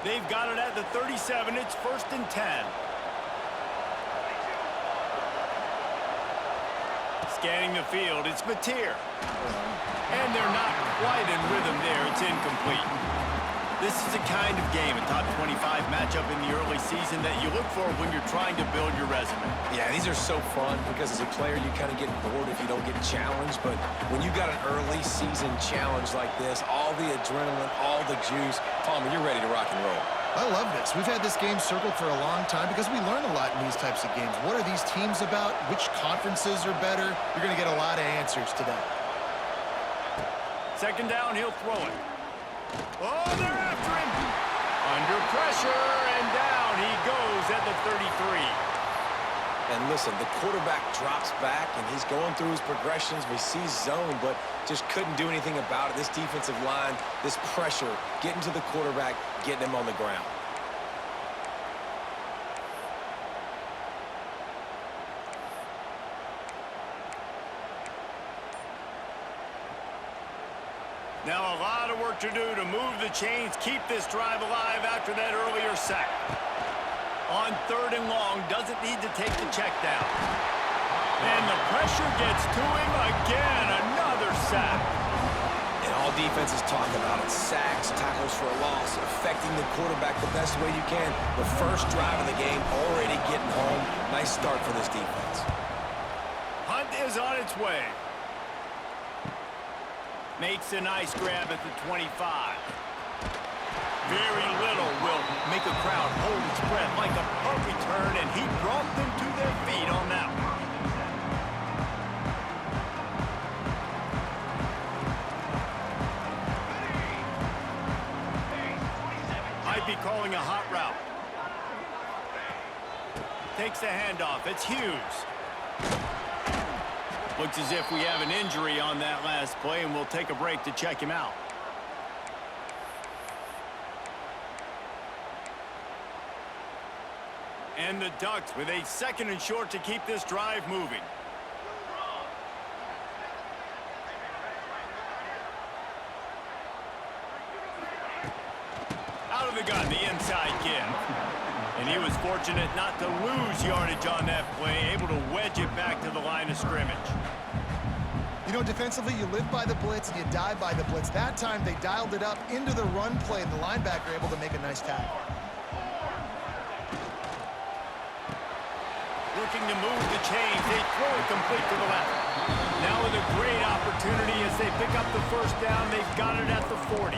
They've got it at the 37. It's 1st and 10. Scanning the field, it's Mateer. And they're not quite in rhythm there. It's incomplete. This is the kind of game, a top 25 matchup in the early season that you look for when you're trying to build your resume. Yeah, these are so fun because as a player, you kind of get bored if you don't get challenged. But when you got an early season challenge like this, all the adrenaline, all the juice, Palmer, you're ready to rock and roll. I love this. We've had this game circled for a long time because we learn a lot in these types of games. What are these teams about? Which conferences are better? You're going to get a lot of answers today. 2nd down, he'll throw it. Oh, they're after him. Under pressure, and down he goes at the 33. And listen, the quarterback drops back, and he's going through his progressions. We see zone, but just couldn't do anything about it. This defensive line, this pressure, getting to the quarterback, getting him on the ground. Now a lot of work to do to move the chains, keep this drive alive after that earlier sack. On 3rd and long, doesn't need to take the check down. And the pressure gets to him again, another sack. And all defenses talk about it. Sacks, tackles for a loss, affecting the quarterback the best way you can. The first drive of the game, already getting home. Nice start for this defense. Hunt is on its way. Makes a nice grab at the 25. Very little will make a crowd hold its breath like a punt return, and he brought them to their feet on that one. Might be calling a hot route. Takes the handoff. It's Hughes. Looks as if we have an injury on that last play, and we'll take a break to check him out. And the Ducks with a 2nd and short to keep this drive moving. Out of the gun, the inside give. And he was fortunate not to lose yardage on that play, able to wedge it back to the line of scrimmage. You know, defensively, you live by the blitz and you die by the blitz. That time, they dialed it up into the run play, and the linebacker able to make a nice tackle. Looking to move the chains. They throw it complete to the left. Now with a great opportunity as they pick up the 1st down. They've got it at the 40.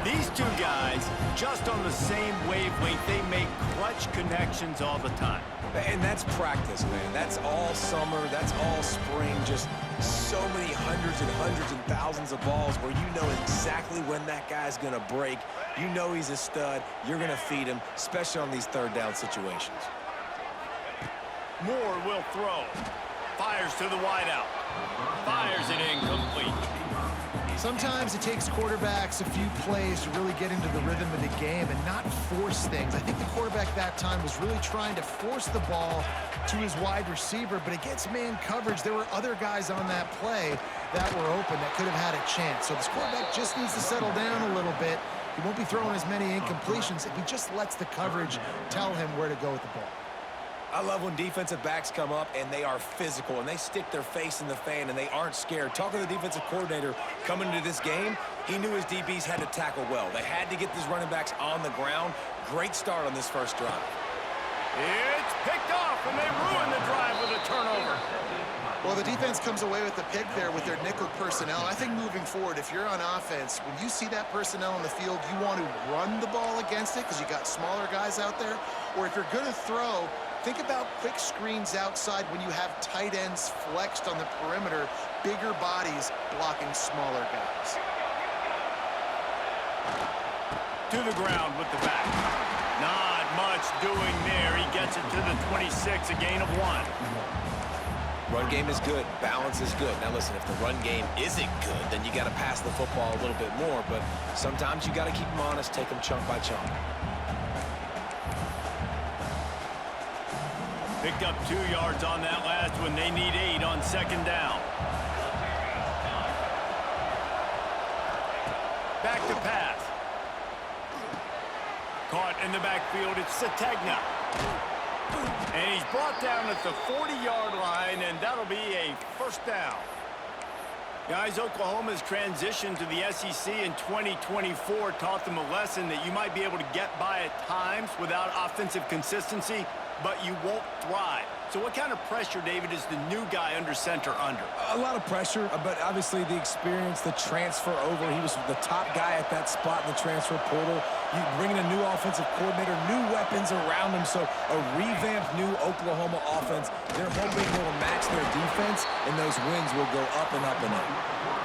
These two guys, just on the same wavelength, they make clutch connections all the time. And that's practice, man. That's all summer. That's all spring. Just so many hundreds and thousands of balls where you know exactly when that guy's going to break. You know he's a stud. You're going to feed him, especially on these 3rd down situations. Moore will throw. Fires to the wideout. Fires it incomplete. Sometimes it takes quarterbacks a few plays to really get into the rhythm of the game and not force things. I think the quarterback that time was really trying to force the ball to his wide receiver, but against man coverage, there were other guys on that play that were open that could have had a chance. So this quarterback just needs to settle down a little bit. He won't be throwing as many incompletions if he just lets the coverage tell him where to go with the ball. I love when defensive backs come up and they are physical and they stick their face in the fan and they aren't scared. Talking to the defensive coordinator coming into this game, he knew his DBs had to tackle well. They had to get these running backs on the ground. Great start on this 1st drive. It's picked off, and they ruin the drive with a turnover. Well, the defense comes away with the pick there with their nickel personnel. I think moving forward, if you're on offense, when you see that personnel on the field, you want to run the ball against it because you got smaller guys out there. Or if you're going to throw, think about quick screens outside when you have tight ends flexed on the perimeter, bigger bodies blocking smaller guys. To the ground with the back. Not much doing there. He gets it to the 26, a gain of 1. Run game is good. Balance is good. Now listen, if the run game isn't good, then you got to pass the football a little bit more. But sometimes you got to keep them honest, take them chunk by chunk. Picked up 2 yards on that last one. They need 8 on 2nd down. Back to pass. Caught in the backfield, it's Sategna. And he's brought down at the 40-yard line, and that'll be a first down. Guys, Oklahoma's transition to the SEC in 2024 taught them a lesson that you might be able to get by at times without offensive consistency, but you won't thrive. So what kind of pressure, David, is the new guy under center under? A lot of pressure, but obviously the experience, the transfer over. He was the top guy at that spot in the transfer portal. You bring in a new offensive coordinator, new weapons around him, so a revamped new Oklahoma offense. They're hoping they'll match their defense, and those wins will go up and up and up.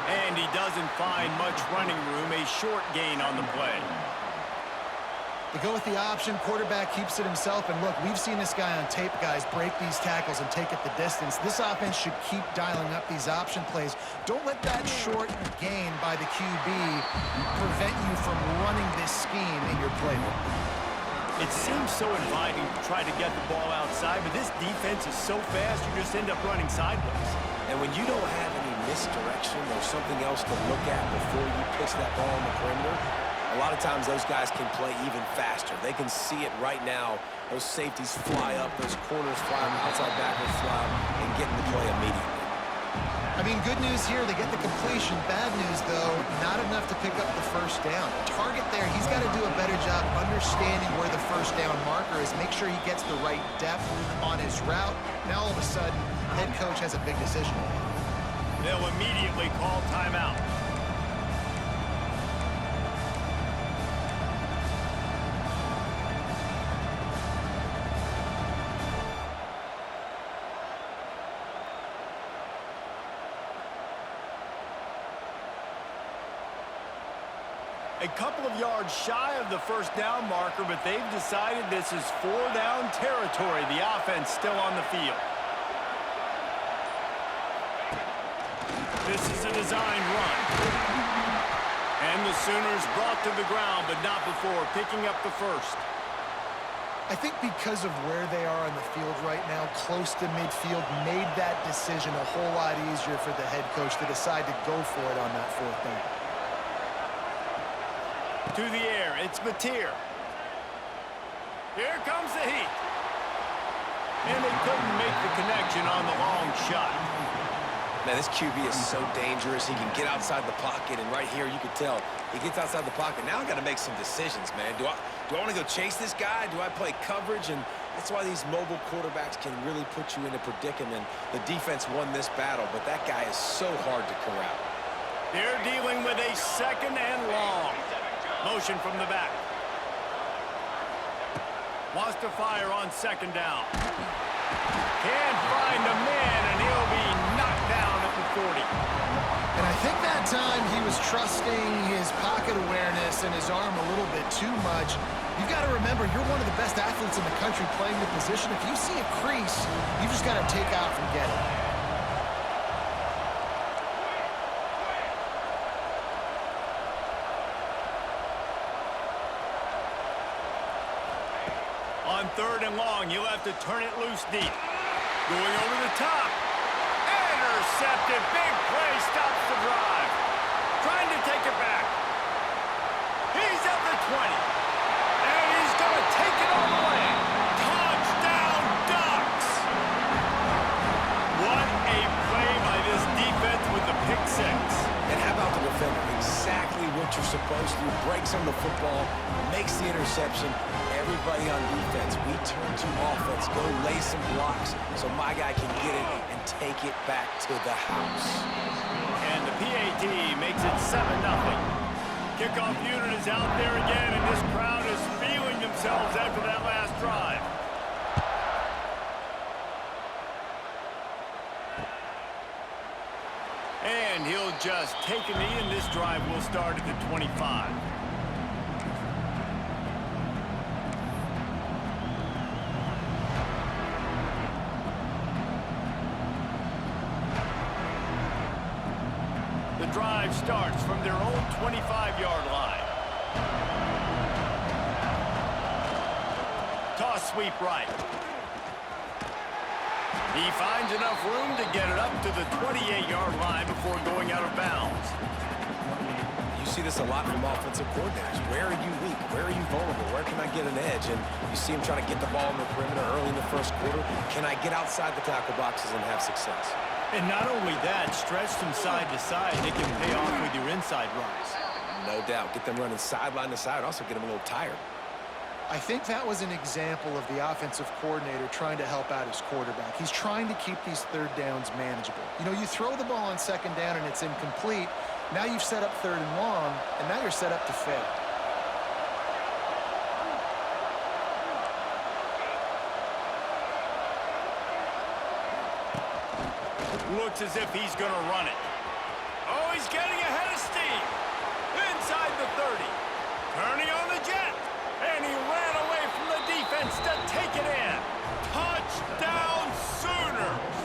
And he doesn't find much running room, a short gain on the play. They go with the option. Quarterback keeps it himself. And look, we've seen this guy on tape, guys, break these tackles and take it the distance. This offense should keep dialing up these option plays. Don't let that short gain by the QB prevent you from running this scheme in your playbook. It seems so inviting to try to get the ball outside, but this defense is so fast, you just end up running sideways. And when you don't have any misdirection or something else to look at before you pitch that ball on the perimeter, a lot of times those guys can play even faster. They can see it right now. Those safeties fly up, those corners fly up, outside backers fly up, and get in the play immediately. I mean, good news here, they get the completion. Bad news, though, not enough to pick up the first down. Target there, he's got to do a better job understanding where the first down marker is, make sure he gets the right depth on his route. Now, all of a sudden, head coach has a big decision. They'll immediately call timeout. A couple of yards shy of the first down marker, but they've decided this is 4-down territory. The offense still on the field. This is a design run. And the Sooners brought to the ground, but not before picking up the first. I think because of where they are on the field right now, close to midfield, made that decision a whole lot easier for the head coach to decide to go for it on that fourth down. To the air, it's Mateer. Here comes the heat. And they couldn't make the connection on the long shot. Man, this QB is so dangerous. He can get outside the pocket, and right here you can tell he gets outside the pocket. Now I got to make some decisions, man. Do I want to go chase this guy? Do I play coverage? And that's why these mobile quarterbacks can really put you in a predicament. The defense won this battle, but that guy is so hard to corral. They're dealing with a second and long. Motion from the back. Wants to fire on second down. Can't find a man, and he'll be knocked down at the 40. And I think that time he was trusting his pocket awareness and his arm a little bit too much. You've got to remember, you're one of the best athletes in the country playing the position. If you see a crease, you just got to take off and get it. On third and long, you'll have to turn it loose deep. Going over the top. Intercepted. Big play stops the drive. Trying to take it back. He's at the 20. And he's going to take it all the way. Touchdown, Ducks. What a play by this defense with the pick six. And how about the defender? Exactly what you're supposed to do. Breaks on the football, makes the interception. Everybody on defense, we turn to offense. Go lay some blocks so my guy can get it and take it back to the house. And the PAT makes it 7-0. Kickoff unit is out there again, and this crowd is feeling themselves after that last drive. And he'll just take a knee, and this drive will start at the 25. The drive starts from their own 25-yard line. Toss sweep right. He finds enough room to get it up to the 28-yard line before going out of bounds. You see this a lot from offensive coordinators. Where are you weak? Where are you vulnerable? Where can I get an edge? And you see him trying to get the ball in the perimeter early in the first quarter. Can I get outside the tackle boxes and have success? And not only that, stretched from side to side, they can pay off with your inside runs. No doubt. Get them running sideline to side. Also get them a little tired. I think that was an example of the offensive coordinator trying to help out his quarterback. He's trying to keep these third downs manageable. You know, you throw the ball on second down and it's incomplete. Now you've set up third and long, and now you're set up to fail. Looks as if he's going to run it. Oh, he's getting ahead of steam. Inside the 30. Turning on the jet. And he ran away from the defense to take it in. Touchdown Sooners!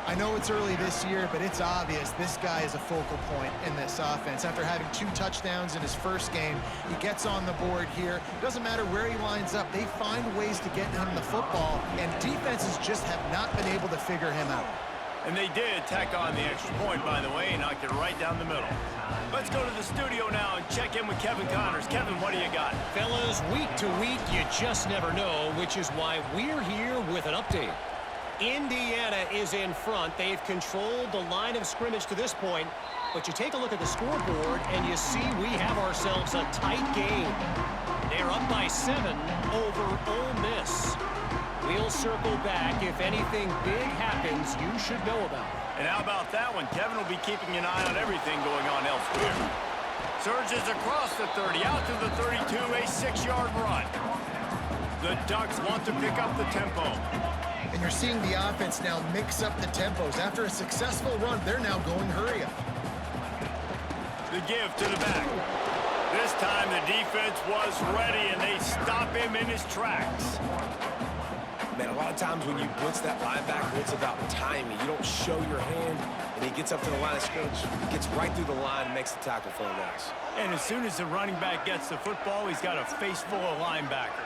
I know it's early this year, but it's obvious this guy is a focal point in this offense. After having 2 touchdowns in his first game, he gets on the board here. Doesn't matter where he lines up, they find ways to get him the football, and defenses just have not been able to figure him out. And they did tack on the extra point, by the way, and knocked it right down the middle. Let's go to the studio now and check in with Kevin Connors. Kevin, what do you got? Fellas, week to week, you just never know, which is why we're here with an update. Indiana is in front. They've controlled the line of scrimmage to this point, but you take a look at the scoreboard and you see we have ourselves a tight game. They're up by 7 over Ole Miss. We'll circle back. If anything big happens, you should know about it. And how about that one? Kevin will be keeping an eye on everything going on elsewhere. Surges across the 30, out to the 32, a 6-yard run. The Ducks want to pick up the tempo. And you're seeing the offense now mix up the tempos. After a successful run, they're now going hurry up. The give to the back. This time the defense was ready, and they stop him in his tracks. Man, a lot of times when you blitz that linebacker, it's about timing. You don't show your hand, and he gets up to the line of scrimmage, gets right through the line, and makes the tackle for a loss. And as soon as the running back gets the football, he's got a face full of linebacker.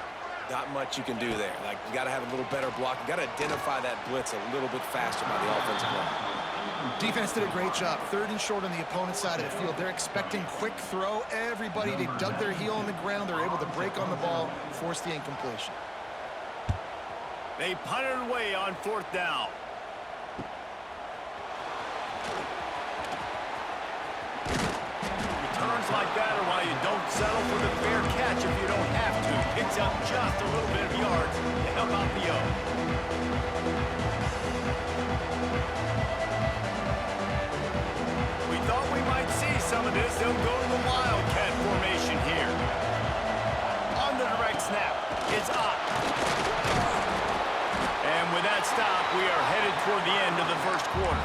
Not much you can do there. Like, you got to have a little better block. You got to identify that blitz a little bit faster by the offensive line. Defense did a great job. 3rd and short on the opponent's side of the field. They're expecting quick throw. Everybody, they dug their heel on the ground. They're able to break on the ball, force the incompletion. They punted away on 4th down. Returns like that are why you don't settle for the fair catch if you don't have to. Picks up just a little bit of yards to help out the O. We thought we might see some of this. They'll go to the Wildcat formation here. On the direct snap, it's up. And with that stop, we are headed toward the end of the first quarter.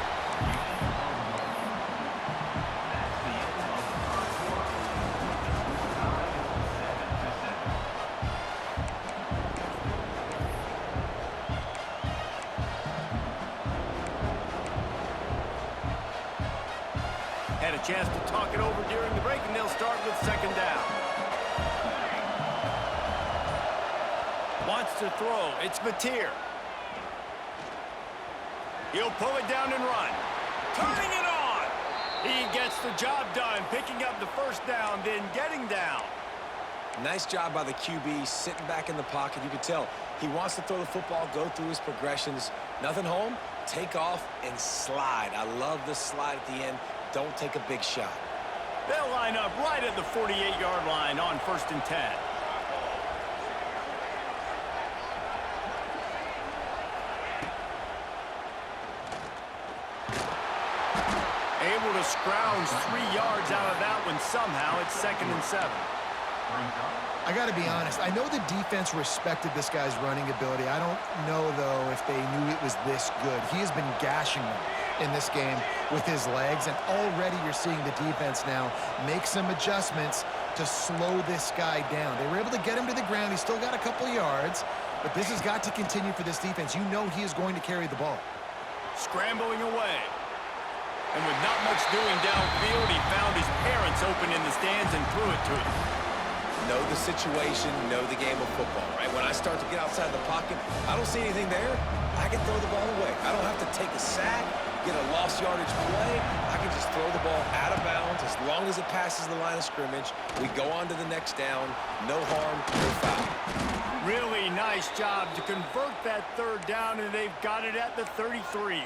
Had a chance to talk it over during the break, and they'll start with 2nd down. Wants to throw. It's Mateer. He'll pull it down and run. Turning it on. He gets the job done, picking up the 1st down, then getting down. Nice job by the QB, sitting back in the pocket. You can tell he wants to throw the football, go through his progressions. Nothing home, take off, and slide. I love the slide at the end. Don't take a big shot. They'll line up right at the 48-yard line on 1st and 10. Able to scrounge 3 yards out of that one somehow. It's 2nd and 7. I got to be honest. I know the defense respected this guy's running ability. I don't know, though, if they knew it was this good. He has been gashing them in this game with his legs, and already you're seeing the defense now make some adjustments to slow this guy down. They were able to get him to the ground. He's still got a couple yards, but this has got to continue for this defense. You know he is going to carry the ball. Scrambling away. And with not much doing downfield, he found his parents open in the stands and threw it to him. Know the situation, know the game of football, right? When I start to get outside the pocket, I don't see anything there. I can throw the ball away. I don't have to take a sack, get a lost yardage play. I can just throw the ball out of bounds as long as it passes the line of scrimmage, we go on to the next down. No harm, no foul. Really nice job to convert that third down, and they've got it at the 33.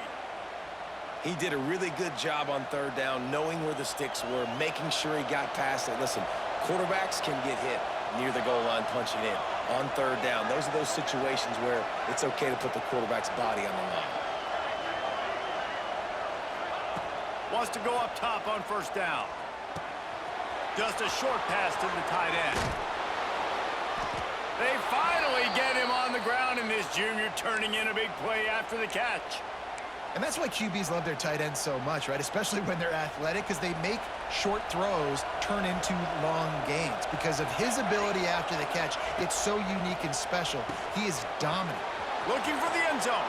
He did a really good job on third down, knowing where the sticks were, making sure he got past it. Listen, quarterbacks can get hit near the goal line punching in. On third down, those are those situations where it's okay to put the quarterback's body on the line. Wants to go up top on first down. Just a short pass to the tight end. They finally get him on the ground, and this junior turning in a big play after the catch. And that's why QBs love their tight ends so much, right? Especially when they're athletic, because they make short throws turn into long gains. Because of his ability after the catch, it's so unique and special. He is dominant. Looking for the end zone.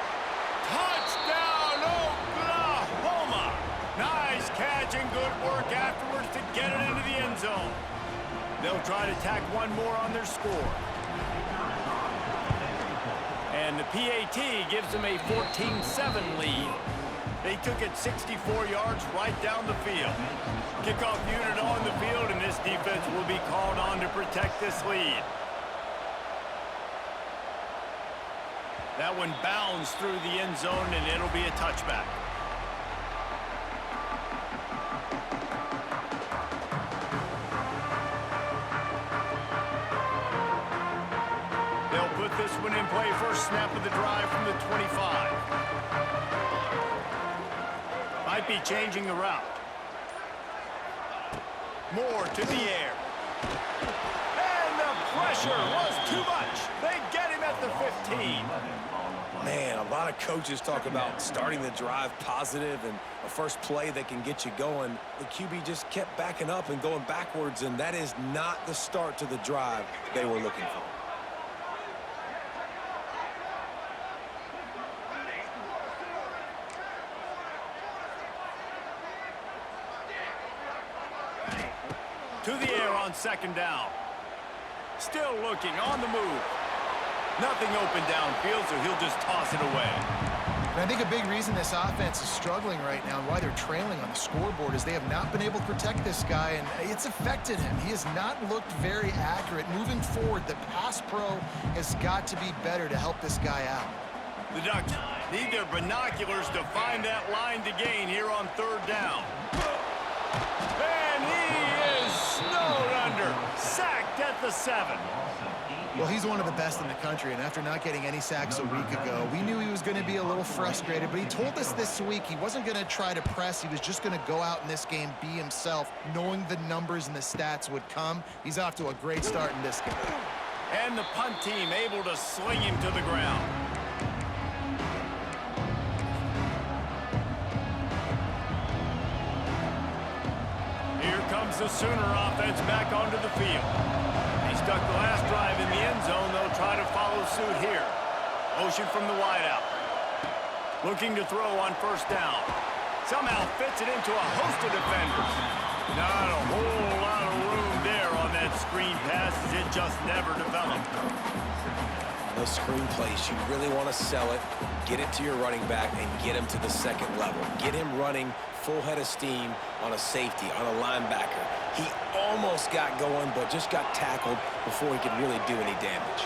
Touchdown, Oklahoma! Nice catch and good work afterwards to get it into the end zone. They'll try to tack one more on their score. And the PAT gives them a 14-7 lead. They took it 64 yards right down the field. Kickoff unit on the field, and this defense will be called on to protect this lead. That one bounds through the end zone, and it'll be a touchback. They'll put this one in play. First snap of the drive from the 25. Might be changing the route. Moore to the air. And the pressure was too much. They get him at the 15. Man, a lot of coaches talk about starting the drive positive and a first play that can get you going. The QB just kept backing up and going backwards, and that is not the start to the drive they were looking for. To the air on second down. Still looking on the move. Nothing open downfield, so he'll just toss it away. And I think a big reason this offense is struggling right now and why they're trailing on the scoreboard is they have not been able to protect this guy, and it's affected him. He has not looked very accurate. Moving forward, the pass pro has got to be better to help this guy out. The Ducks need their binoculars to find that line to gain here on third down. And he is snowed under, sacked at the 7. Well, he's one of the best in the country, and after not getting any sacks a week ago, we knew he was going to be a little frustrated, but he told us this week he wasn't going to try to press. He was just going to go out in this game, be himself, knowing the numbers and the stats would come. He's off to a great start in this game. And the punt team able to sling him to the ground. Here comes the Sooner offense back onto the field. He stuck the last drive in the end zone. They'll try to follow suit here. Motion from the wideout. Looking to throw on first down. Somehow fits it into a host of defenders. Not a whole lot of room there on that screen pass as it just never developed. Those screen plays, you really want to sell it, get it to your running back, and get him to the second level. Get him running full head of steam on a safety, on a linebacker. He almost got going, but just got tackled before he could really do any damage.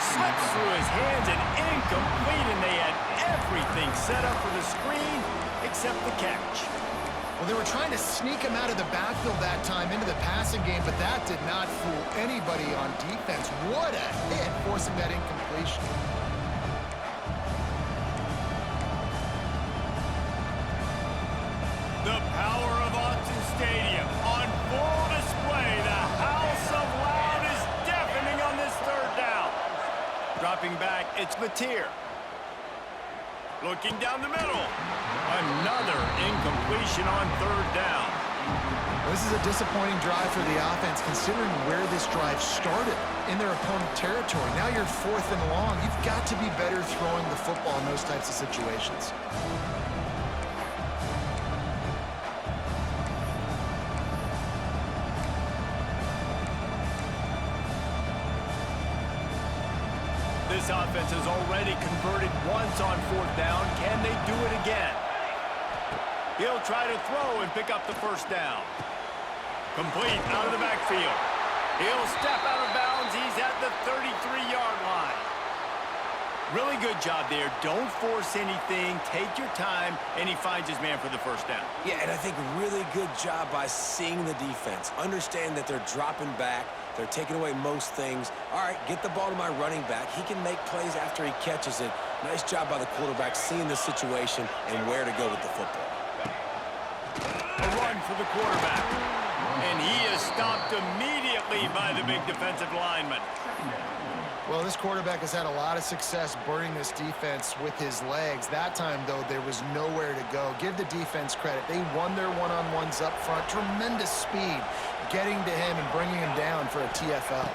Slips through his hands and incomplete, and they had everything set up for the screen except the catch. Well, they were trying to sneak him out of the backfield that time into the passing game, but that did not fool anybody on defense. What a hit, forcing that incompletion. The power of Autzen Stadium on full display. The house of loud is deafening on this third down. Dropping back, it's Mateer. Looking down the middle. Another incompletion on third down. This is a disappointing drive for the offense, considering where this drive started, in their opponent territory. Now you're 4th and long. You've got to be better throwing the football in those types of situations. This offense has already converted once on 4th down. Can they do it again? He'll try to throw and pick up the first down. Complete out of the backfield. He'll step out of bounds. He's at the 33-yard line. Really good job there. Don't force anything. Take your time, and he finds his man for the first down. Yeah, and I think really good job by seeing the defense. Understand that they're dropping back. They're taking away most things. All right, get the ball to my running back. He can make plays after he catches it. Nice job by the quarterback seeing the situation and where to go with the football. A run for the quarterback. And he is stopped immediately by the big defensive lineman. Well, this quarterback has had a lot of success burning this defense with his legs. That time, though, there was nowhere to go. Give the defense credit. They won their one-on-ones up front. Tremendous speed getting to him and bringing him down for a TFL.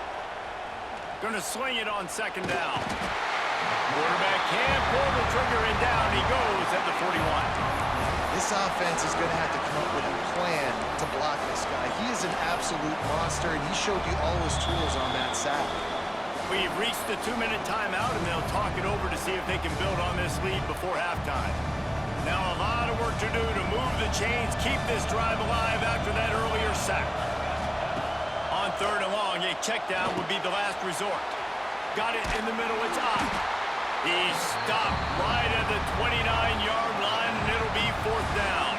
Going to swing it on 2nd down. Quarterback can't pull the trigger, and down he goes at the 41. This offense is going to have to come up with a plan to block this guy. He is an absolute monster, and he showed you all his tools on that sack. We've reached the 2-minute timeout, and they'll talk it over to see if they can build on this lead before halftime. Now a lot of work to do to move the chains, keep this drive alive after that earlier sack. On 3rd and long, a check down would be the last resort. Got it in the middle, it's up. He's stopped right at the 29-yard line, and it'll be 4th down.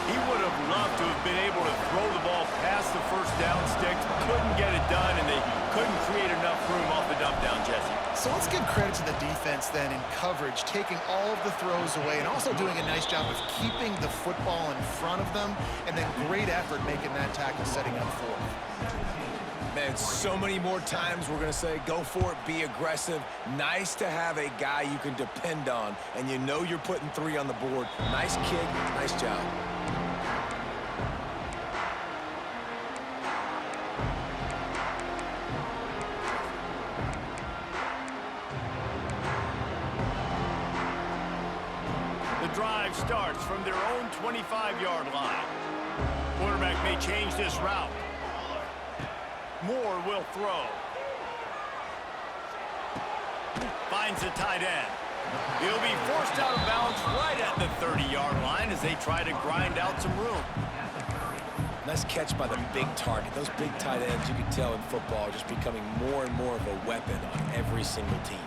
He would have loved to have been able to throw the ball past the first down sticks, couldn't get it done, and they couldn't create enough room off the dump down, Jesse. So let's give credit to the defense then in coverage, taking all of the throws away and also doing a nice job of keeping the football in front of them, and then great effort making that tackle, setting up 4th. Man, so many more times we're going to say, go for it, be aggressive. Nice to have a guy you can depend on, and you know you're putting 3 on the board. Nice kick, nice job. The drive starts from their own 25-yard line. Quarterback may change this route. Moore will throw. Finds the tight end. He'll be forced out of bounds right at the 30-yard line as they try to grind out some room. Nice catch by the big target. Those big tight ends, you can tell in football, are just becoming more and more of a weapon on every single team.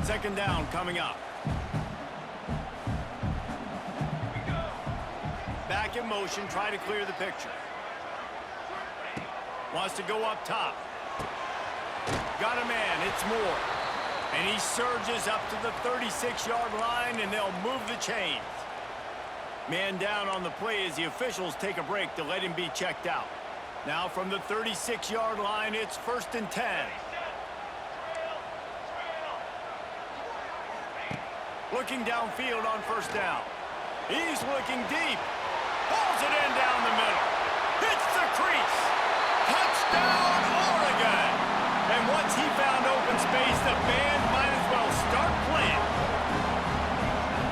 2nd down coming up. Back in motion, try to clear the picture. Wants to go up top. Got a man, it's Moore. And he surges up to the 36-yard line, and they'll move the chains. Man down on the play as the officials take a break to let him be checked out. Now from the 36-yard line, it's 1st and 10. Looking downfield on 1st down. He's looking deep. Pulls it in down the middle. Hits the crease. Touchdown, Oregon! And once he found open space, the band might as well start playing.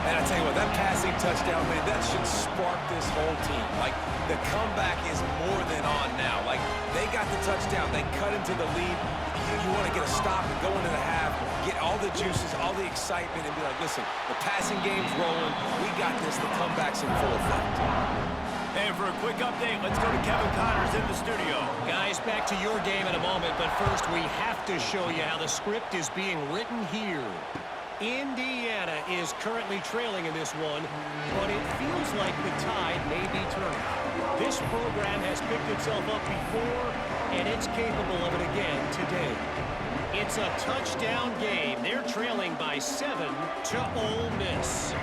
And I tell you what, that passing touchdown, man, that should spark this whole team. Like, the comeback is more than on now. Like, they got the touchdown. They cut into the lead. You want to get a stop and go into the half, get all the juices, all the excitement, and be like, listen, the passing game's rolling. We got this. The comeback's in full effect. And for a quick update, let's go to Kevin Connors in the studio. Guys, back to your game in a moment, but first we have to show you how the script is being written here. Indiana is currently trailing in this one, but it feels like the tide may be turning. This program has picked itself up before, and it's capable of it again today. It's a touchdown game. They're trailing by 7 to Ole Miss.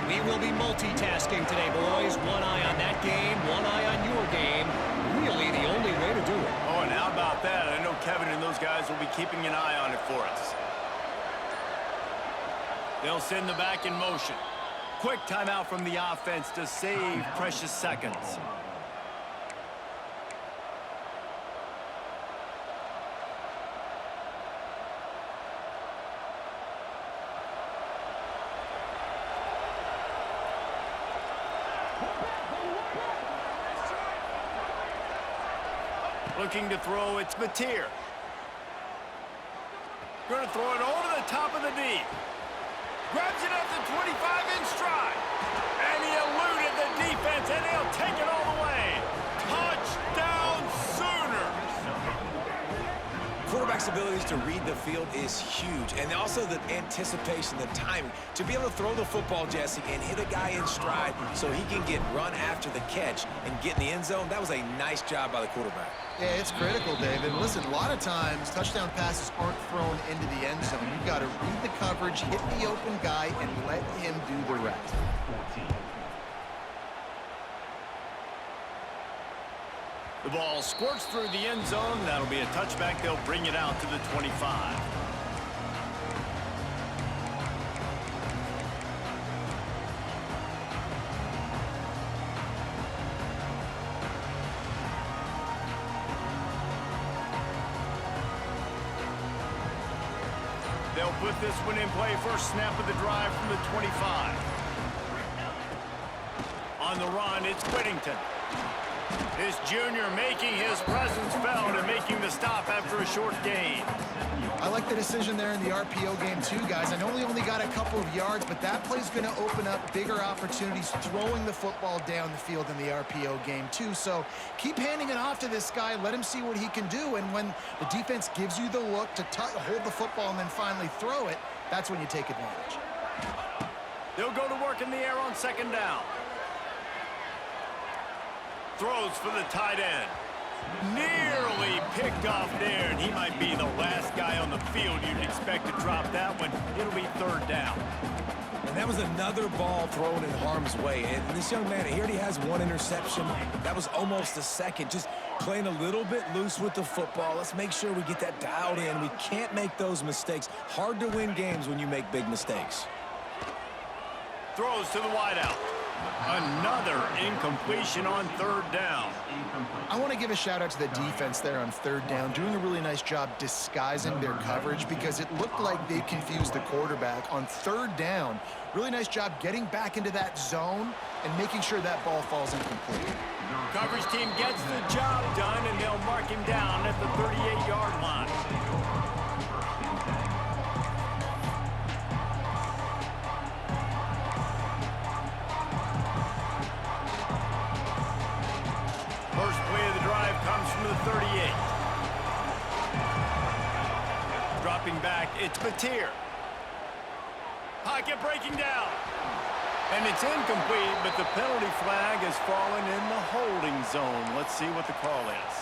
We will be multitasking today, boys. One eye on that game, one eye on your game. Really the only way to do it. Oh, and how about that? I know Kevin and those guys will be keeping an eye on it for us. They'll send the back in motion. Quick timeout from the offense to save precious seconds. Looking to throw, it's Mateer. Going to throw it over the top of the deep. Grabs it at the 25 in stride. And he eluded the defense, and he'll take it all the way. Touchdown Sooners! Quarterback's abilities to read the field is huge, and also the anticipation, the timing. To be able to throw the football, Jesse, and hit a guy in stride so he can get run after the catch and get in the end zone, that was a nice job by the quarterback. Yeah, it's critical, David. Listen, a lot of times, touchdown passes aren't thrown into the end zone. You've got to read the coverage, hit the open guy, and let him do the rest. The ball squirts through the end zone. That'll be a touchback. They'll bring it out to the 25. They'll put this one in play. First snap of the drive from the 25. On the run, it's Whittington. This junior making his presence felt and making the stop after a short gain. I like the decision there in the RPO game too, guys. I know he only got a couple of yards, but that play's going to open up bigger opportunities throwing the football down the field in the RPO game too. So keep handing it off to this guy. Let him see what he can do. And when the defense gives you the look to hold the football and then finally throw it, that's when you take advantage. They'll go to work in the air on second down. Throws for the tight end. Nearly picked off there, and he might be the last guy on the field you'd expect to drop that one. It'll be third down. And that was another ball thrown in harm's way. And this young man, he already has one interception. That was almost a second. Just playing a little bit loose with the football. Let's make sure we get that dialed in. We can't make those mistakes. Hard to win games when you make big mistakes. Throws to the wideout. Another incompletion on third down. I want to give a shout out to the defense there on third down, doing a really nice job disguising their coverage because it looked like they confused the quarterback on third down. Really nice job getting back into that zone and making sure that ball falls incomplete. Coverage team gets the job done, and they'll mark him down at the 38-yard line. First play of the drive comes from the 38. Dropping back, it's Mateer. Pocket breaking down. And it's incomplete, but the penalty flag has fallen in the holding zone. Let's see what the call is.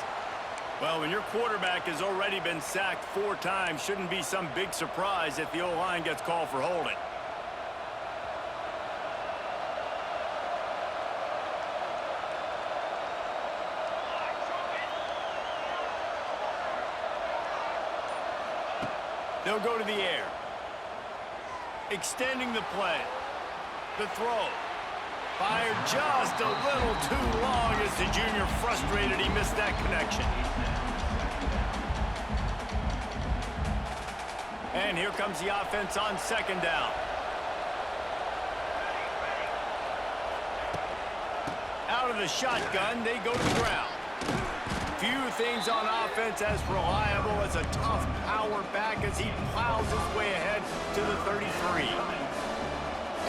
Well, when your quarterback has already been sacked 4 times, shouldn't be some big surprise if the O-line gets called for holding. They'll go to the air. Extending the play. The throw. Fired just a little too long as the junior frustrated he missed that connection. And here comes the offense on second down. Out of the shotgun, they go to the ground. Few things on offense as reliable as a tough power back as he plows his way ahead to the 33.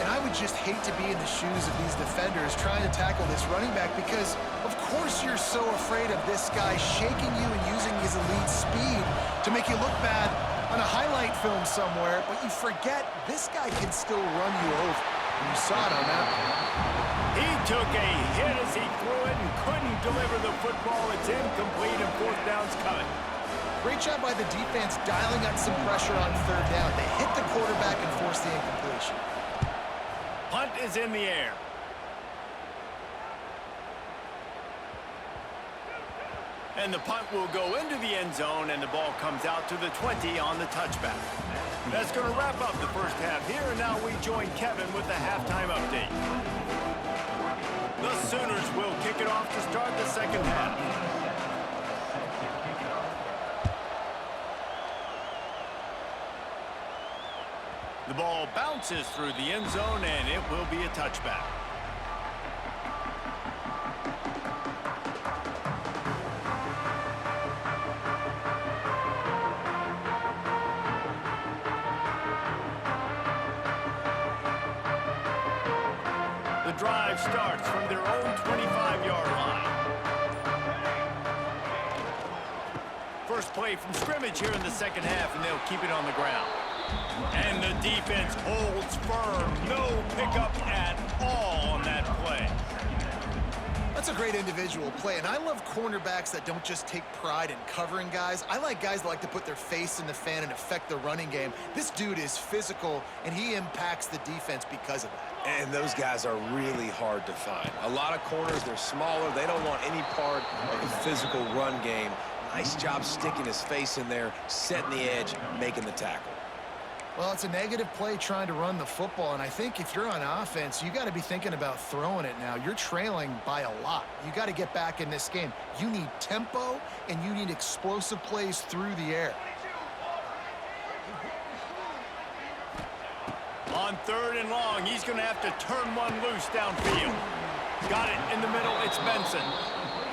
And I would just hate to be in the shoes of these defenders trying to tackle this running back because, of course, you're so afraid of this guy shaking you and using his elite speed to make you look bad on a highlight film somewhere, but you forget this guy can still run you over. And you saw it on that one. He took a hit as he threw it and couldn't deliver the football. It's incomplete and fourth down's coming. Great job by the defense dialing up some pressure on third down. They hit the quarterback and forced the incompletion. Punt is in the air. And the punt will go into the end zone, and the ball comes out to the 20 on the touchback. That's going to wrap up the first half here, and now we join Kevin with the halftime update. The Sooners will kick it off to start the second half. The ball bounces through the end zone, and it will be a touchback. drive starts from their own 25-yard line. First play from scrimmage here in the second half, and they'll keep it on the ground. And the defense holds firm. No pickup at all on that play. That's a great individual play, and I love cornerbacks that don't just take pride in covering guys. I like guys that like to put their face in the fan and affect the running game. This dude is physical, and he impacts the defense because of that. And those guys are really hard to find. A lot of corners, they're smaller. They don't want any part of the physical run game. Nice job sticking his face in there, setting the edge, making the tackle. Well, it's a negative play trying to run the football, and I think if you're on offense, you got to be thinking about throwing it now. You're trailing by a lot. You got to get back in this game. You need tempo, and you need explosive plays through the air. On 3rd and long, he's going to have to turn one loose downfield. Got it in the middle. It's Benson.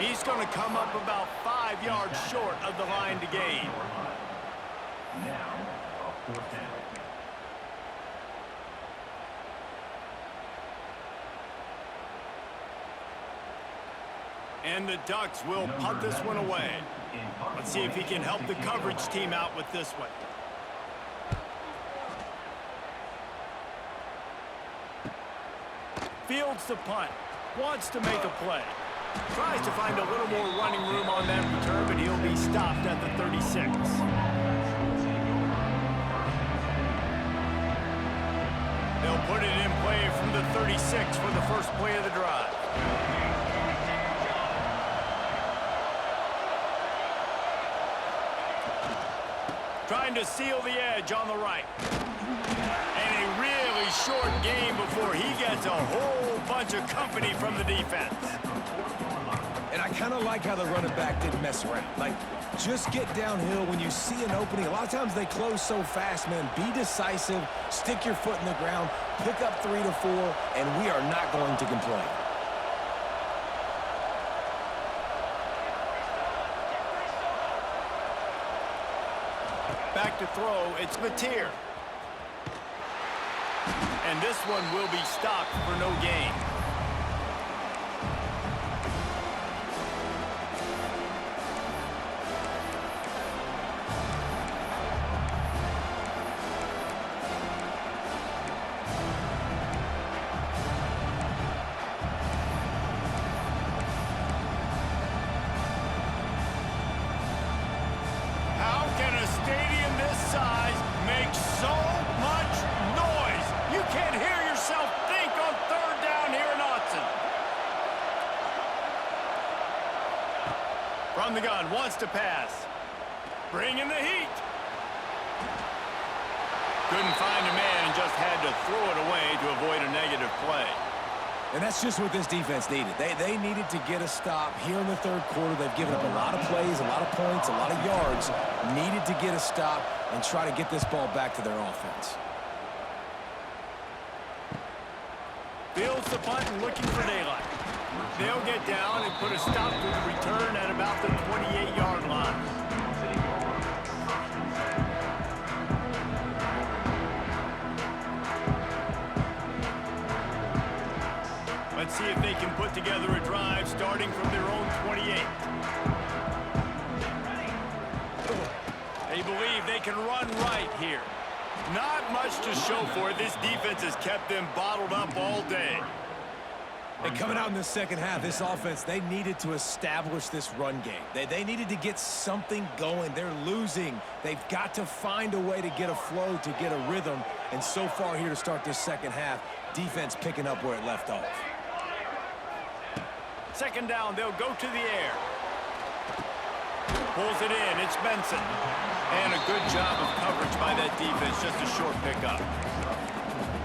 He's going to come up about 5 yards short of the line to gain. And the Ducks will punt this one away. Let's see if he can help the coverage team out with this one. Fields the punt. Wants to make a play. Tries to find a little more running room on that return, but he'll be stopped at the 36. They'll put it in play from the 36 for the first play of the drive. Trying to seal the edge on the right. And a really short game before he gets a whole bunch of company from the defense. And I kind of like how the running back didn't mess around. Like, just get downhill when you see an opening. A lot of times they close so fast, man. Be decisive, stick your foot in the ground, pick up 3 to 4, and we are not going to complain. Back to throw, it's Mateer. And this one will be stopped for no gain. From the gun, wants to pass. Bringing the heat. Couldn't find a man and just had to throw it away to avoid a negative play. And that's just what this defense needed. They needed to get a stop here in the 3rd quarter. They've given up a lot of plays, a lot of points, a lot of yards. Needed to get a stop and try to get this ball back to their offense. Fields the punt and looking for daylight. They'll get down and put a stop to the return at about the 28-yard line. Let's see if they can put together a drive starting from their own 28. They believe they can run right here. Not much to show for it. This defense has kept them bottled up all day. And coming out in the second half, this offense, they needed to establish this run game. They needed to get something going. They're losing. They've got to find a way to get a flow, to get a rhythm. And so far here to start this second half, defense picking up where it left off. Second down, they'll go to the air. Pulls it in, it's Benson. And a good job of coverage by that defense, just a short pickup.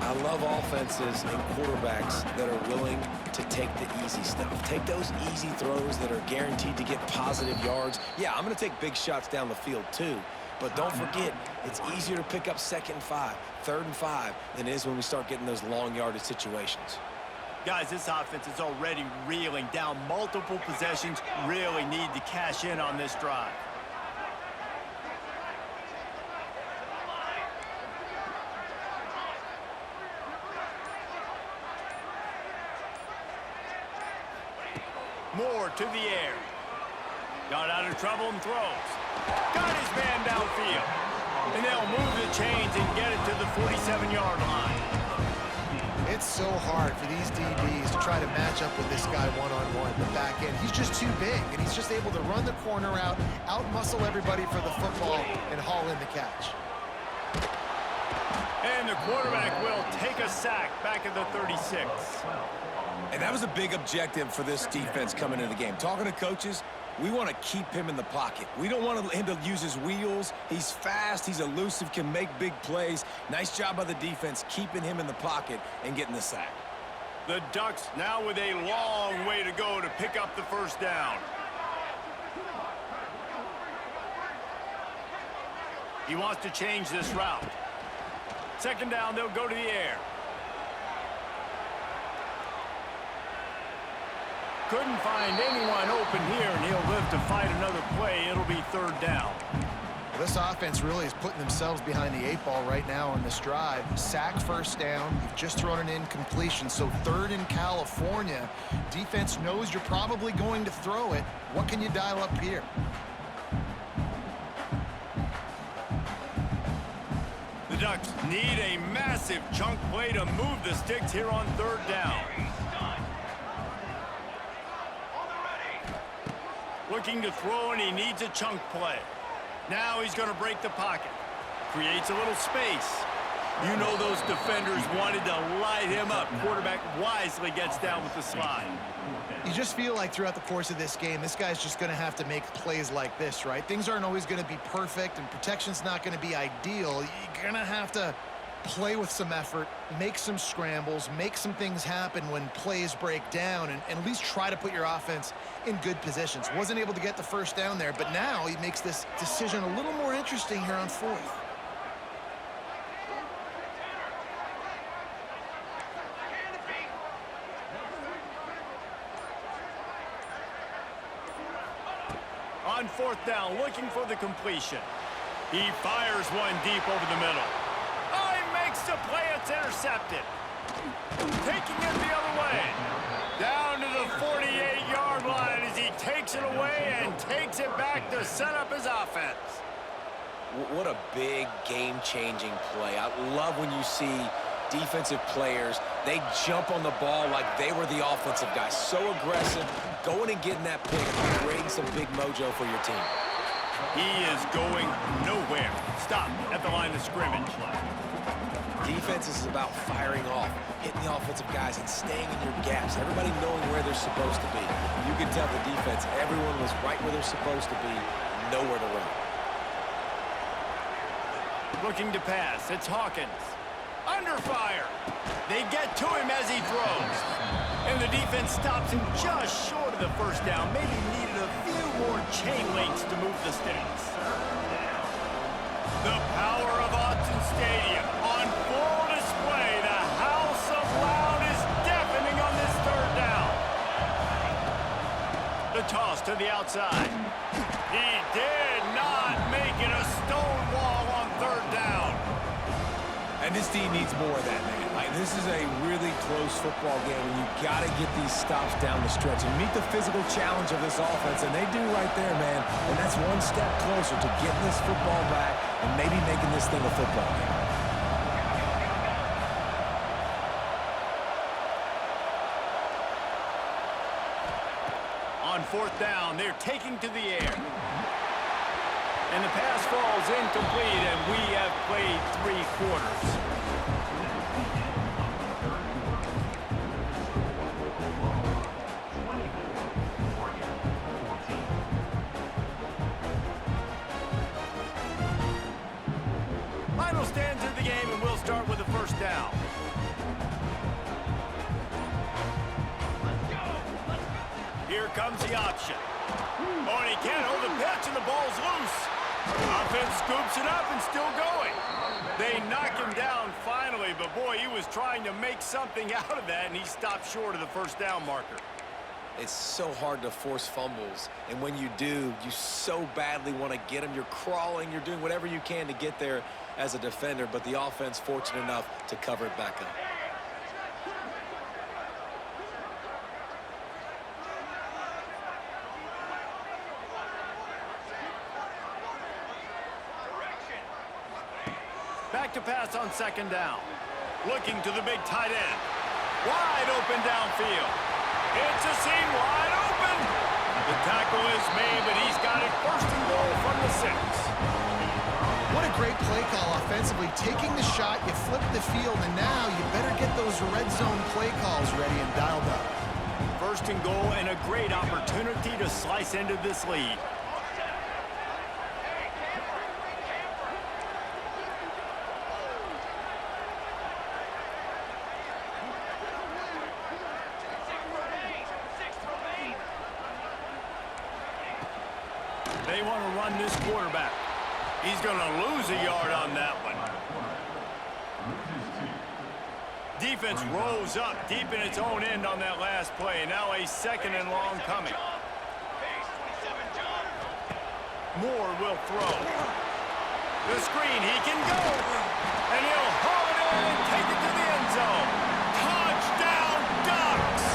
I love offenses and quarterbacks that are willing to take the easy stuff. Take those easy throws that are guaranteed to get positive yards. Yeah, I'm going to take big shots down the field too. But don't forget, it's easier to pick up 2nd and 5, 3rd and 5 than it is when we start getting those long yardage situations. Guys, this offense is already reeling down multiple possessions. Really need to cash in on this drive. more to the air. Got out of trouble and throws. Got his man downfield. And they'll move the chains and get it to the 47-yard line. It's so hard for these DBs to try to match up with this guy one-on-one, the back end. He's just too big, and he's just able to run the corner out-muscle everybody for the football, and haul in the catch. And the quarterback will take a sack back at the 36. And that was a big objective for this defense coming into the game. Talking to coaches, we want to keep him in the pocket. We don't want him to use his wheels. He's fast, he's elusive, can make big plays. Nice job by the defense keeping him in the pocket and getting the sack. The Ducks now with a long way to go to pick up the first down. He wants to change this route. Second down, they'll go to the air. Couldn't find anyone open here, and he'll live to fight another play. It'll be third down. This offense really is putting themselves behind the 8 ball right now on this drive. Sack, first down. You've just thrown an incompletion, so third in California. Defense knows you're probably going to throw it. What can you dial up here? The Ducks need a massive chunk play to move the sticks here on third down. Looking to throw, and he needs a chunk play. Now he's going to break the pocket. Creates a little space. You know those defenders wanted to light him up. Quarterback wisely gets down with the slide. You just feel like throughout the course of this game, this guy's just going to have to make plays like this, right? Things aren't always going to be perfect, and protection's not going to be ideal. You're going to have to play with some effort, make some scrambles, make some things happen when plays break down, and at least try to put your offense in good positions. Wasn't able to get the first down there, but now he makes this decision a little more interesting here on fourth. On fourth down, looking for the completion. He fires one deep over the middle. Oh, he makes the play. It's intercepted. Taking it the other way. Down to the 48-yard line as he takes it away and takes it back to set up his offense. What a big game-changing play. I love when you see defensive players, they jump on the ball like they were the offensive guys. So aggressive, going and getting that pick and creating some big mojo for your team. He is going nowhere. Stop at the line of scrimmage. Defense is about firing off, hitting the offensive guys and staying in your gaps. Everybody knowing where they're supposed to be. You can tell the defense, everyone was right where they're supposed to be, nowhere to run. Looking to pass, it's Hawkins. Under fire. They get to him as he throws. And the defense stops him just short of the first down. Maybe needed a few more chain links to move the sticks. The power of Autzen Stadium on full display. The house of loud is deafening on this third down. The toss to the outside. He did not make it a stone wall on third down. And this team needs more of that, man. Like, this is a really close football game, and you got to get these stops down the stretch and meet the physical challenge of this offense, and they do right there, man. And that's one step closer to getting this football back and maybe making this thing a football game. On fourth down, they're taking to the air. And the pass falls incomplete, and we have played 3 quarters. Final stands of the game, and we'll start with the first down. Here comes the option. Oh, and he can't hold the pitch, and the ball's loose. Offense scoops it up and still going. They knock him down finally, but boy, he was trying to make something out of that, and he stopped short of the first down marker. It's so hard to force fumbles, and when you do, you so badly want to get them. You're crawling, you're doing whatever you can to get there as a defender, but the offense fortunate enough to cover it back up. Back to pass on second down. Looking to the big tight end. Wide open downfield. It's a seam wide open. The tackle is made, but he's got it first and goal from the 6. What a great play call offensively. Taking the shot, you flip the field, and now you better get those red zone play calls ready and dialed up. First and goal and a great opportunity to slice into this lead. They want to run this quarterback. He's going to lose a yard on that one. Defense rolls up deep in its own end on that last play. Now a second and long coming. Moore will throw. The screen, he can go. And he'll haul it in and take it to the end zone. Touchdown, Ducks!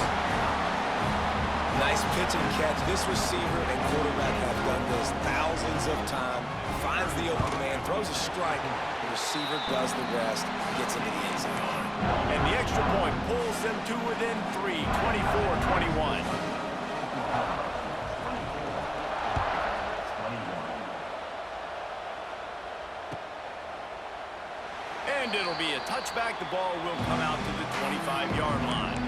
Nice pitch and catch. This receiver and quarterback have done this thousands of times. Finds the open man, throws a strike. The receiver does the rest, gets into the end zone. And the extra point pulls them to within 3, 24-21. And it'll be a touchback. The ball will come out to the 25-yard line.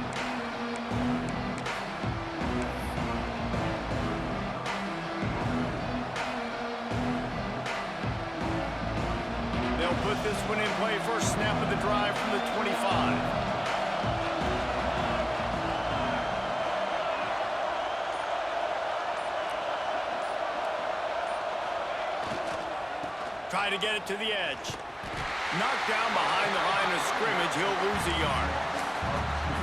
They'll put this one in play. First snap of the drive from the 25. Try to get it to the edge. Knocked down behind the line of scrimmage. He'll lose a yard.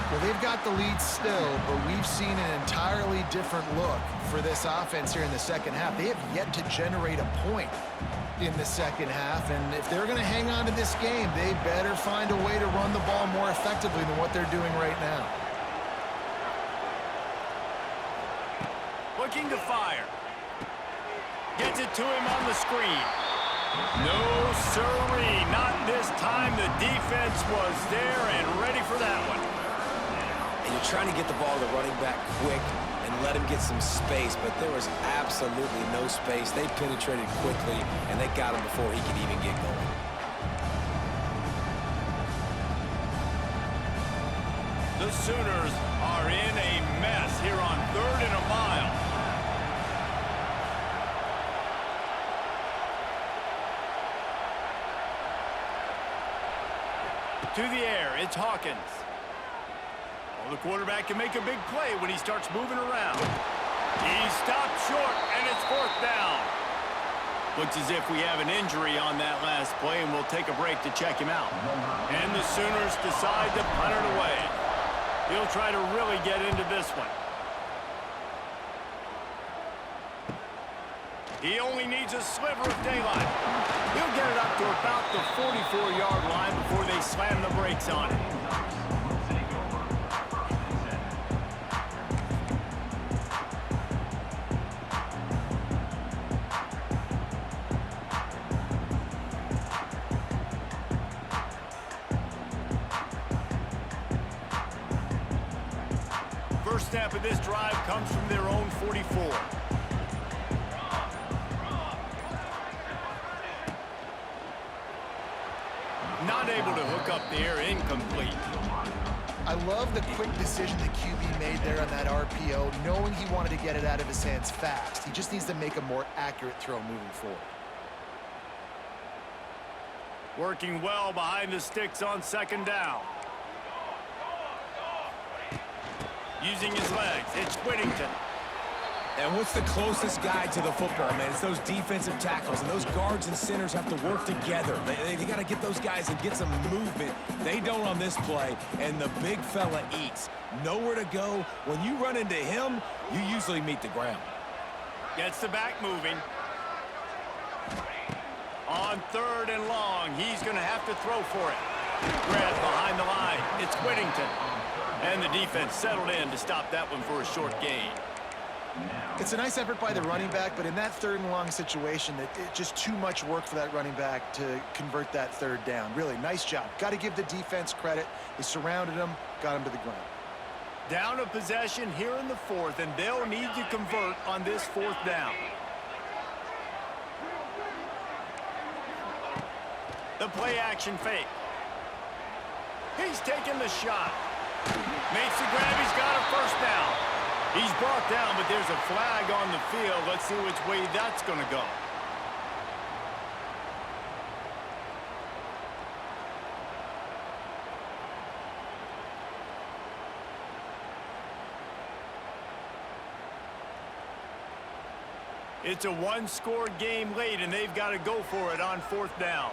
Well, they've got the lead still, but we've seen an entirely different look for this offense here in the second half. They have yet to generate a point in the second half, and if they're going to hang on to this game, they better find a way to run the ball more effectively than what they're doing right now. Looking to fire. Gets it to him on the screen. No, sirree, not this time. The defense was there and ready for that one. And you're trying to get the ball to the running back quick and let him get some space, but there was absolutely no space. They penetrated quickly, and they got him before he could even get going. The Sooners are in a mess here on 3rd and a mile. To the air, it's Hawkins. Well, the quarterback can make a big play when he starts moving around. He stopped short, and it's 4th down. Looks as if we have an injury on that last play, and we'll take a break to check him out. And the Sooners decide to punt it away. He'll try to really get into this one. He only needs a sliver of daylight. He'll get it up to about the 44-yard line before they slam the brakes on it. First snap of this drive comes from their own 44. Not able to hook up there, incomplete. I love the quick decision the QB made there on that RPO, knowing he wanted to get it out of his hands fast. He just needs to make a more accurate throw moving forward. Working well behind the sticks on second down. Using his legs, it's Whittington. And what's the closest guy to the football, man? It's those defensive tackles, and those guards and centers have to work together. They got to get those guys and get some movement. They don't on this play, and the big fella eats. Nowhere to go. When you run into him, you usually meet the ground. Gets the back moving. On 3rd and long, he's going to have to throw for it. Grabbed behind the line. It's Whittington. And the defense settled in to stop that one for a short gain. It's a nice effort by the running back, but in that 3rd and long situation, it's just too much work for that running back to convert that 3rd down. Really, nice job. Got to give the defense credit. They surrounded him, got him to the ground. Down a possession here in the 4th, and they'll need to convert on this 4th down. The play action fake. He's taking the shot. Makes the grab. He's got a 1st down. He's brought down, but there's a flag on the field. Let's see which way that's going to go. It's a 1-score game late, and they've got to go for it on 4th down.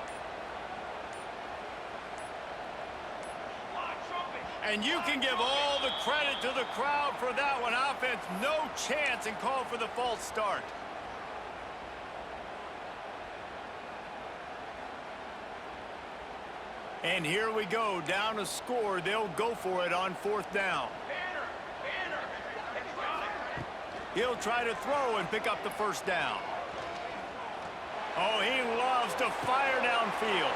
And you can give all the credit to the crowd for that one. Offense, no chance, and call for the false start. And here we go, down a score. They'll go for it on 4th down. He'll try to throw and pick up the 1st down. Oh, he loves to fire downfield.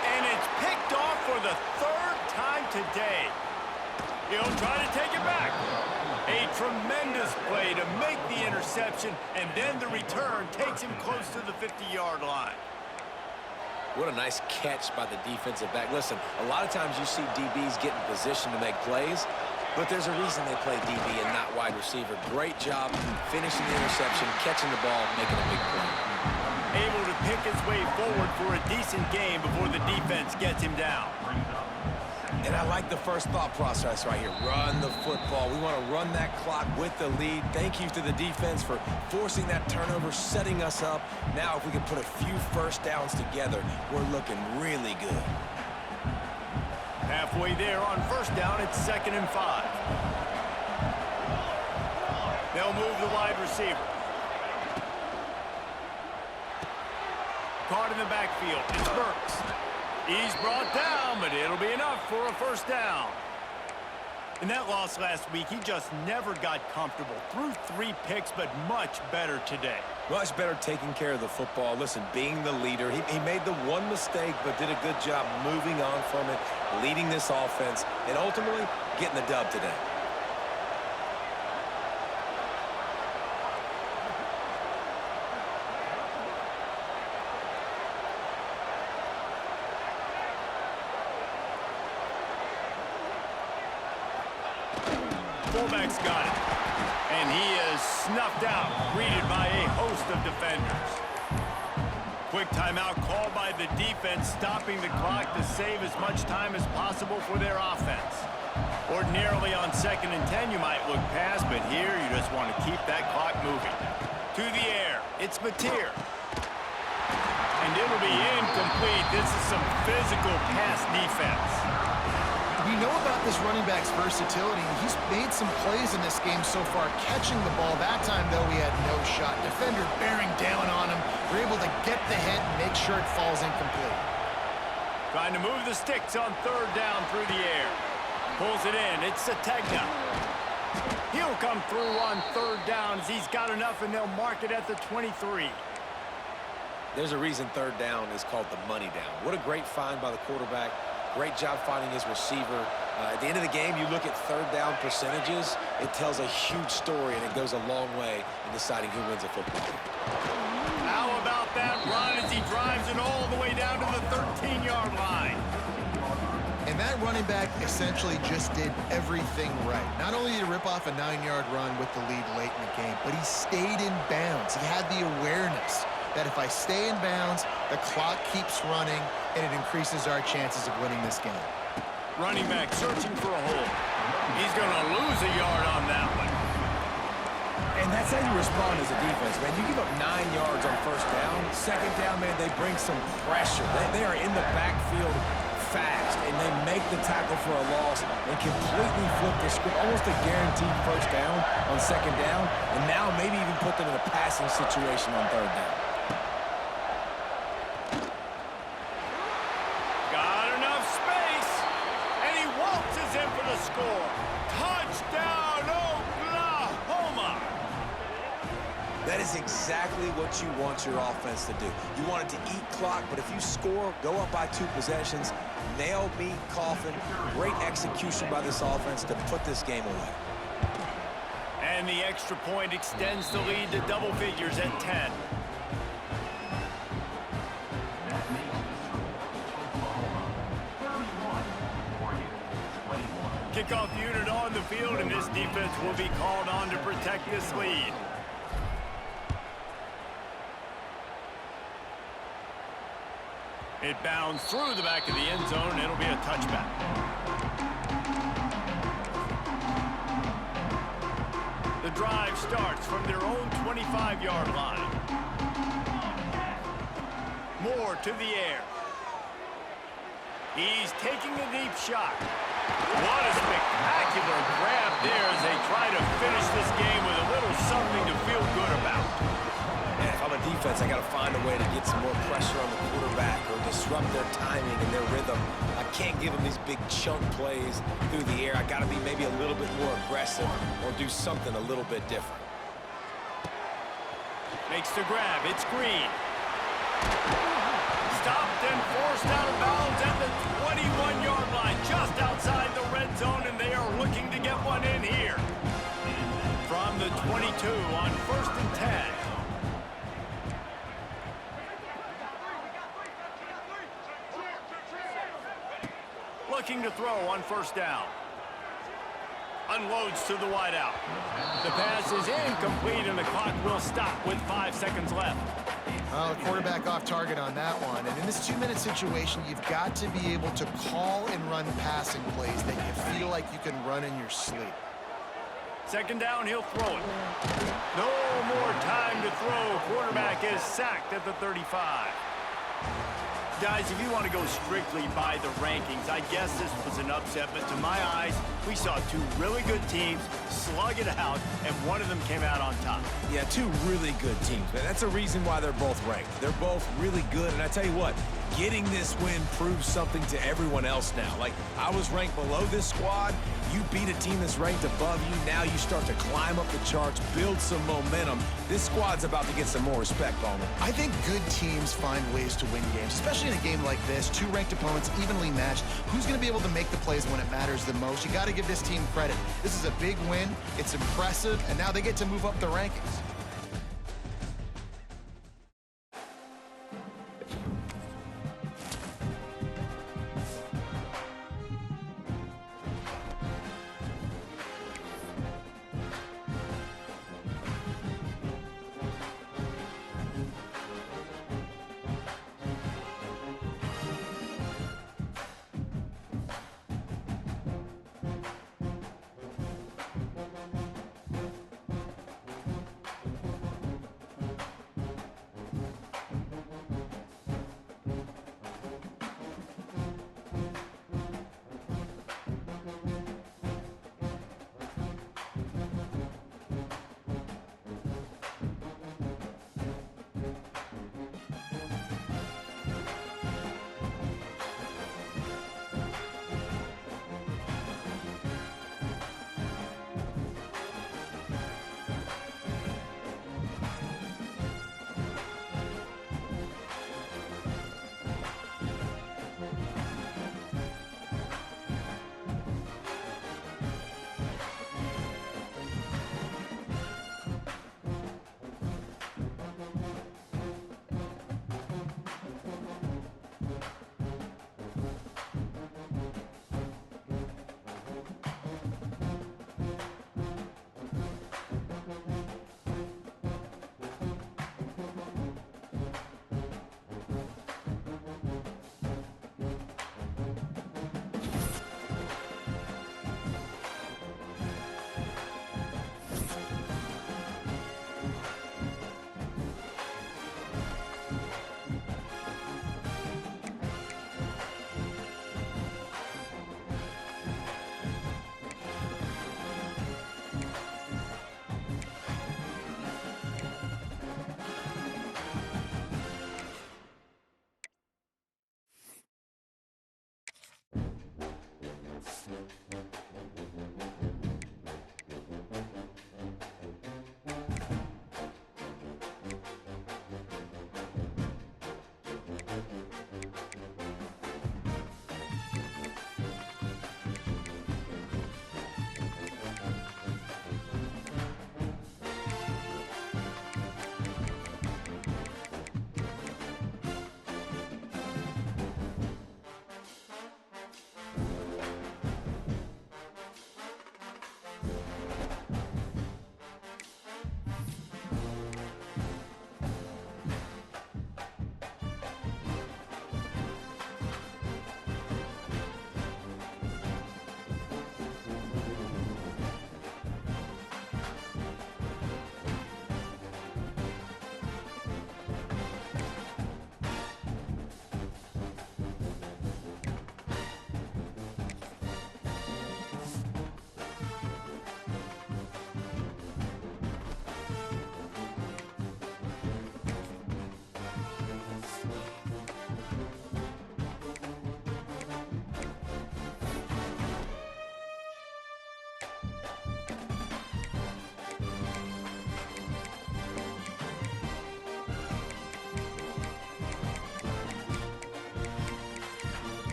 And it's picked off for the 3rd time today. He'll try to take it back. A tremendous play to make the interception, and then the return takes him close to the 50-yard line. What a nice catch by the defensive back. Listen, a lot of times you see DBs get in position to make plays, but there's a reason they play DB and not wide receiver. Great job finishing the interception, catching the ball, making a big play. Able to pick his way forward for a decent game before the defense gets him down. And I like the first thought process right here. Run the football. We want to run that clock with the lead. Thank you to the defense for forcing that turnover, setting us up. Now if we can put a few 1st downs together, we're looking really good. Halfway there on 1st down, it's 2nd and 5. They'll move the wide receiver. Caught in the backfield. It's Burks. He's brought down, but it'll be enough for a 1st down. In that loss last week, he just never got comfortable. Threw 3 picks, but much better today. Much better taking care of the football. Listen, being the leader, he made the one mistake, but did a good job moving on from it, leading this offense, and ultimately getting the dub today. Fullback's got it. And he is snuffed out, greeted by a host of defenders. Quick timeout called by the defense, stopping the clock to save as much time as possible for their offense. Ordinarily on 2nd and 10, you might look past, but here you just want to keep that clock moving. To the air, it's Mateer. And it'll be incomplete. This is some physical pass defense. We know about this running back's versatility. He's made some plays in this game so far, catching the ball. That time, though, he had no shot. Defender bearing down on him. We're able to get the hit and make sure it falls incomplete. Trying to move the sticks on 3rd down through the air. Pulls it in. It's Sategna. He'll come through on 3rd down as he's got enough, and they'll mark it at the 23. There's a reason 3rd down is called the money down. What a great find by the quarterback. Great job finding his receiver. At the end of the game, you look at 3rd down percentages. It tells a huge story, and it goes a long way in deciding who wins a football game. How about that run as he drives it all the way down to the 13-yard line? And that running back essentially just did everything right. Not only did he rip off a 9-yard run with the lead late in the game, but he stayed in bounds. He had the awareness that if I stay in bounds, the clock keeps running, and it increases our chances of winning this game. Running back searching for a hole. He's going to lose a yard on that one. And that's how you respond as a defense, man. You give up 9 yards on 1st down. 2nd down, man, they bring some pressure. They are in the backfield fast, and they make the tackle for a loss and completely flip the script. Almost a guaranteed 1st down on 2nd down, and now maybe even put them in a passing situation on 3rd down. In for the score. Touchdown, Oklahoma. That is exactly what you want your offense to do. You want it to eat clock, but if you score, go up by 2 possessions, nail, meet, coffin. Great execution by this offense to put this game away. And the extra point extends the lead to double figures at 10. Kickoff unit on the field, and this defense will be called on to protect this lead. It bounds through the back of the end zone, and it'll be a touchback. The drive starts from their own 25-yard line. Moore to the air. He's taking a deep shot. What a spectacular grab there as they try to finish this game with a little something to feel good about. And if I'm a defense, I got to find a way to get some more pressure on the quarterback or disrupt their timing and their rhythm. I can't give them these big chunk plays through the air. I got to be maybe a little bit more aggressive or do something a little bit different. Makes the grab. It's Green. Stopped and forced out of bounds at the 21-yard line, just outside the red zone, and they are looking to get one in here. From the 22 on 1st and 10. Looking to throw on 1st down. Unloads to the wideout. The pass is incomplete, and the clock will stop with 5 seconds left. Well, the quarterback off target on that one. And in this 2-minute situation, you've got to be able to call and run passing plays that you feel like you can run in your sleep. 2nd down, he'll throw it. No more time to throw. Quarterback is sacked at the 35. Guys, if you want to go strictly by the rankings, I guess this was an upset, but to my eyes, we saw 2 really good teams slug it out, and one of them came out on top. Yeah, 2 really good teams, man. That's a reason why they're both ranked. They're both really good, and I tell you what, getting this win proves something to everyone else now. Like, I was ranked below this squad. You beat a team that's ranked above you. Now you start to climb up the charts, build some momentum. This squad's about to get some more respect on them. I think good teams find ways to win games, especially in a game like this. 2 ranked opponents, evenly matched. Who's going to be able to make the plays when it matters the most? You got to give this team credit. This is a big win. It's impressive, and now they get to move up the rankings.